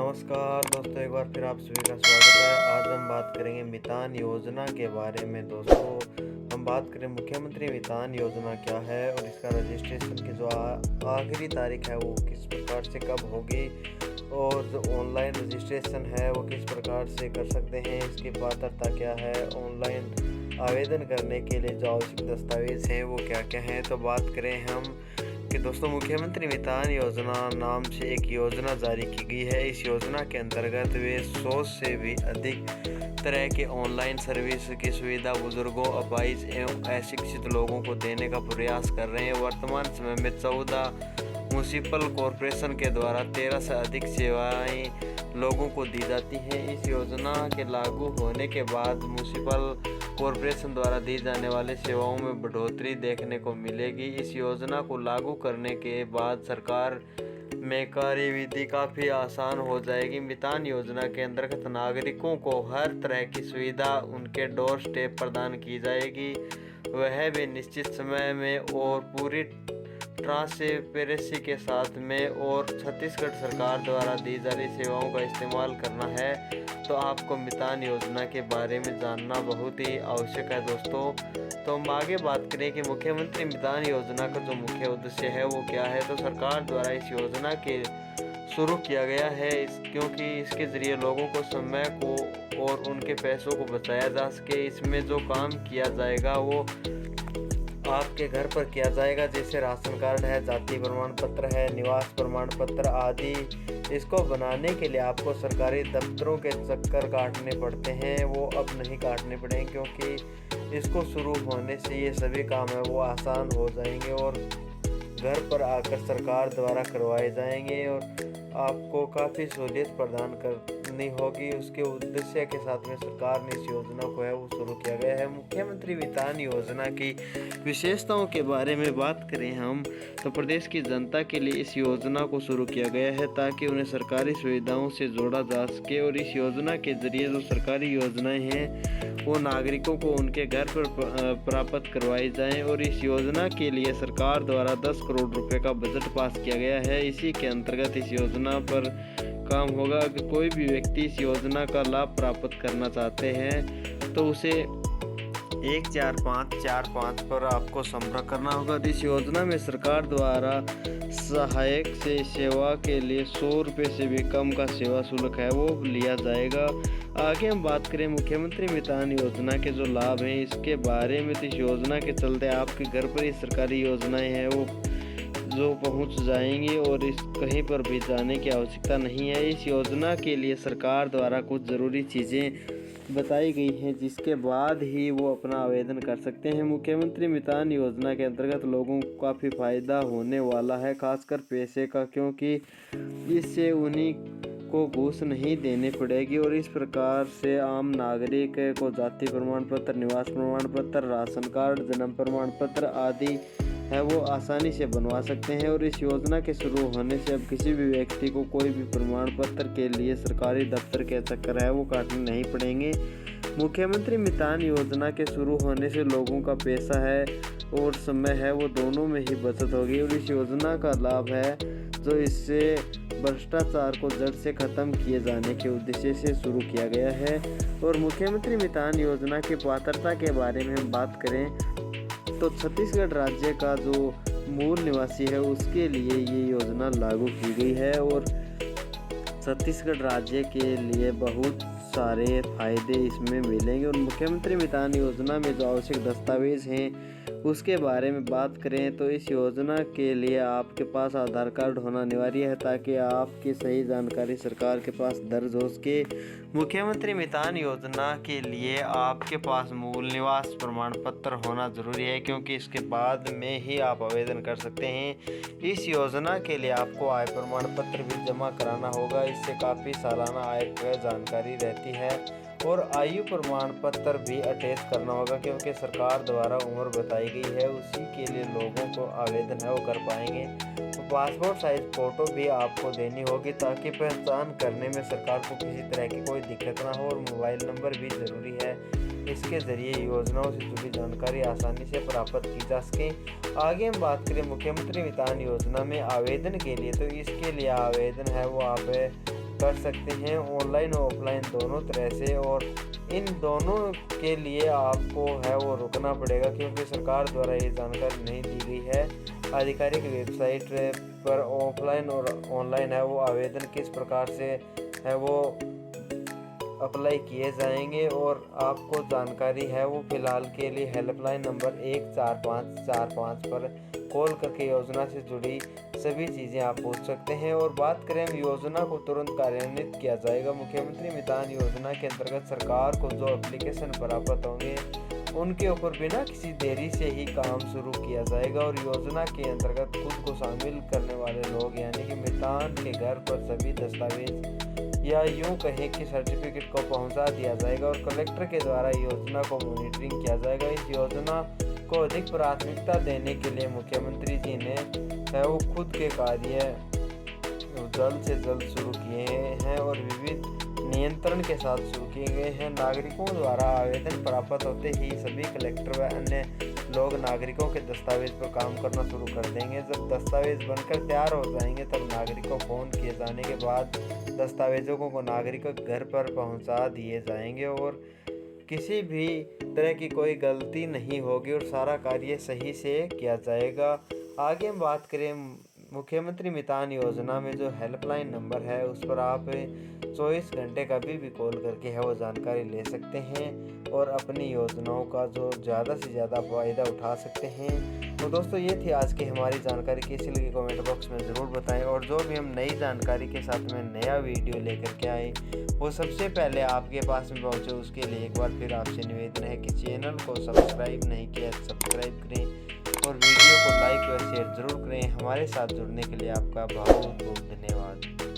नमस्कार दोस्तों, एक बार फिर आप सभी का स्वागत है। आज हम बात करेंगे मितान योजना के बारे में। दोस्तों, हम बात करें मुख्यमंत्री मितान योजना क्या है और इसका रजिस्ट्रेशन की जो आखिरी तारीख है वो किस प्रकार से कब होगी, और जो ऑनलाइन रजिस्ट्रेशन है वो किस प्रकार से कर सकते हैं, इसकी पात्रता क्या है, ऑनलाइन आवेदन करने के लिए जो आवश्यक दस्तावेज हैं वो क्या क्या हैं। तो बात करें हम कि दोस्तों, मुख्यमंत्री मितान योजना नाम से एक योजना जारी की गई है। इस योजना के अंतर्गत वे 100 से भी अधिक तरह के ऑनलाइन सर्विस की सुविधा बुजुर्गों, अपाहिज एवं अशिक्षित लोगों को देने का प्रयास कर रहे हैं। वर्तमान समय में 14 म्यूनिसिपल कॉरपोरेशन के द्वारा 13 से अधिक सेवाएं लोगों को दी जाती हैं। इस योजना के लागू होने के बाद म्यूनिसिपल कॉरपोरेशन द्वारा दी जाने वाली सेवाओं में बढ़ोतरी देखने को मिलेगी। इस योजना को लागू करने के बाद सरकार में कार्यविधि काफ़ी आसान हो जाएगी। मितान योजना के अंतर्गत नागरिकों को हर तरह की सुविधा उनके डोर स्टेप प्रदान की जाएगी, वह भी निश्चित समय में और पूरी ट्रांसपेरेंसी के साथ में, और छत्तीसगढ़ सरकार द्वारा दी जा रही सेवाओं का इस्तेमाल करना है। तो आपको मितान योजना के बारे में जानना बहुत ही आवश्यक है दोस्तों। तो हम आगे बात करें कि मुख्यमंत्री मितान योजना का जो मुख्य उद्देश्य है वो क्या है। तो सरकार द्वारा इस योजना के शुरू किया गया है क्योंकि इसके ज़रिए लोगों को समय को और उनके पैसों को बचाया जा सके। इसमें जो काम किया जाएगा वो आपके घर पर किया जाएगा, जैसे राशन कार्ड है, जाति प्रमाण पत्र है, निवास प्रमाण पत्र आदि। इसको बनाने के लिए आपको सरकारी दफ्तरों के चक्कर काटने पड़ते हैं, वो अब नहीं काटने पड़ेंगे क्योंकि इसको शुरू होने से ये सभी काम है वो आसान हो जाएंगे और घर पर आकर सरकार द्वारा करवाए जाएंगे और आपको काफ़ी सहूलियत प्रदान करनी होगी। उसके उद्देश्य के साथ में सरकार ने इस योजना को है वो शुरू किया गया है। मुख्यमंत्री मितान योजना की विशेषताओं के बारे में बात करें हम, तो प्रदेश की जनता के लिए इस योजना को शुरू किया गया है ताकि उन्हें सरकारी सुविधाओं से जोड़ा जा सके। और इस योजना के जरिए जो सरकारी योजनाएं हैं वो नागरिकों को उनके घर पर प्राप्त करवाई जाएं। और इस योजना के लिए सरकार द्वारा 10 करोड़ रुपए का बजट पास किया गया है। इसी के अंतर्गत इस योजना पर काम होगा कि कोई भी व्यक्ति इस योजना का लाभ प्राप्त करना चाहते हैं तो उसे 14545 पर आपको संपर्क करना होगा। इस योजना में सरकार द्वारा सहायक से सेवा के लिए 100 रुपये से भी कम का सेवा शुल्क है वो लिया जाएगा। आगे हम बात करें मुख्यमंत्री मितान योजना के जो लाभ हैं इसके बारे में, तो इस योजना के चलते आपके घर पर ही सरकारी योजनाएं हैं वो जो पहुंच जाएंगी और इस कहीं पर भी जाने की आवश्यकता नहीं है। इस योजना के लिए सरकार द्वारा कुछ ज़रूरी चीज़ें बताई गई हैं जिसके बाद ही वो अपना आवेदन कर सकते हैं। मुख्यमंत्री मितान योजना के अंतर्गत लोगों को काफ़ी फ़ायदा होने वाला है, खासकर पैसे का, क्योंकि इससे उन्हीं को घूस नहीं देनी पड़ेगी और इस प्रकार से आम नागरिक को जाति प्रमाण पत्र, निवास प्रमाण पत्र, राशन कार्ड, जन्म प्रमाण पत्र आदि है वो आसानी से बनवा सकते हैं। और इस योजना के शुरू होने से अब किसी भी व्यक्ति को कोई भी प्रमाण पत्र के लिए सरकारी दफ्तर के चक्कर है वो काटने नहीं पड़ेंगे। मुख्यमंत्री मितान योजना के शुरू होने से लोगों का पैसा है और समय है वो दोनों में ही बचत होगी। और इस योजना का लाभ है जो इससे भ्रष्टाचार को जड़ से खत्म किए जाने के उद्देश्य से शुरू किया गया है। और मुख्यमंत्री मितान योजना की पात्रता के बारे में हम बात करें तो छत्तीसगढ़ राज्य का जो मूल निवासी है उसके लिए ये योजना लागू की गई है और छत्तीसगढ़ राज्य के लिए बहुत सारे फायदे इसमें मिलेंगे। और मुख्यमंत्री मितान योजना में जो आवश्यक दस्तावेज हैं उसके बारे में बात करें तो इस योजना के लिए आपके पास आधार कार्ड होना अनिवार्य है ताकि आपकी सही जानकारी सरकार के पास दर्ज हो सके। मुख्यमंत्री मितान योजना के लिए आपके पास मूल निवास प्रमाण पत्र होना जरूरी है क्योंकि इसके बाद में ही आप आवेदन कर सकते हैं। इस योजना के लिए आपको आय प्रमाण पत्र भी जमा कराना होगा, इससे काफ़ी सालाना आय की जानकारी रहती है। और आयु प्रमाण पत्र भी अटैच करना होगा क्योंकि सरकार द्वारा उम्र बताई गई है, उसी के लिए लोगों को आवेदन है वो कर पाएंगे। तो पासपोर्ट साइज फ़ोटो भी आपको देनी होगी ताकि पहचान करने में सरकार को किसी तरह की कोई दिक्कत ना हो। और मोबाइल नंबर भी ज़रूरी है, इसके ज़रिए योजनाओं से जुड़ी जानकारी आसानी से प्राप्त की जा सके। आगे हम बात करें मुख्यमंत्री मितान योजना में आवेदन के लिए, तो इसके लिए आवेदन है वो आप कर सकते हैं ऑनलाइन और ऑफलाइन दोनों तरह से। और इन दोनों के लिए आपको है वो रुकना पड़ेगा, क्योंकि सरकार द्वारा ये जानकारी नहीं दी गई है। आधिकारिक वेबसाइट पर ऑफलाइन और ऑनलाइन है वो आवेदन किस प्रकार से है वो अप्लाई किए जाएंगे, और आपको जानकारी है वो फिलहाल के लिए हेल्पलाइन नंबर 14545 पर कॉल करके योजना से जुड़ी सभी चीज़ें आप पूछ सकते हैं। और बात करें योजना को तुरंत कार्यान्वित किया जाएगा। मुख्यमंत्री मितान योजना के अंतर्गत सरकार को जो एप्लीकेशन प्राप्त होंगे उनके ऊपर बिना किसी देरी से ही काम शुरू किया जाएगा। और योजना के अंतर्गत खुद को शामिल करने वाले लोग यानी कि मितान के घर पर सभी दस्तावेज या यूं कहें कि सर्टिफिकेट को पहुंचा दिया जाएगा, और कलेक्टर के द्वारा योजना को मॉनिटरिंग किया जाएगा। इस योजना को अधिक प्राथमिकता देने के लिए मुख्यमंत्री जी ने है वो खुद के कार्य जल्द से जल्द शुरू किए हैं और विविध नियंत्रण के साथ शुरू किए गए हैं। नागरिकों द्वारा आवेदन प्राप्त होते ही सभी कलेक्टर व अन्य लोग नागरिकों के दस्तावेज पर काम करना शुरू कर देंगे। जब दस्तावेज बनकर तैयार हो जाएंगे तब नागरिकों को फोन किए जाने के बाद दस्तावेजों को नागरिकों के घर पर पहुंचा दिए जाएंगे, और किसी भी तरह की कोई गलती नहीं होगी और सारा कार्य सही से किया जाएगा। आगे हम बात करें मुख्यमंत्री मितान योजना में जो हेल्पलाइन नंबर है उस पर आप 24 घंटे कभी भी कॉल करके है वो जानकारी ले सकते हैं और अपनी योजनाओं का जो ज़्यादा से ज़्यादा फ़ायदा उठा सकते हैं। तो दोस्तों ये थी आज की हमारी जानकारी, कैसी लगी कमेंट बॉक्स में ज़रूर बताएं। और जो भी हम नई जानकारी के साथ में नया वीडियो लेकर के आए वो सबसे पहले आपके पास में पहुँचे, उसके लिए एक बार फिर आपसे निवेदन है कि चैनल को सब्सक्राइब नहीं किया सब्सक्राइब करें और वीडियो को लाइक व शेयर ज़रूर करें। हमारे साथ जुड़ने के लिए आपका बहुत बहुत धन्यवाद।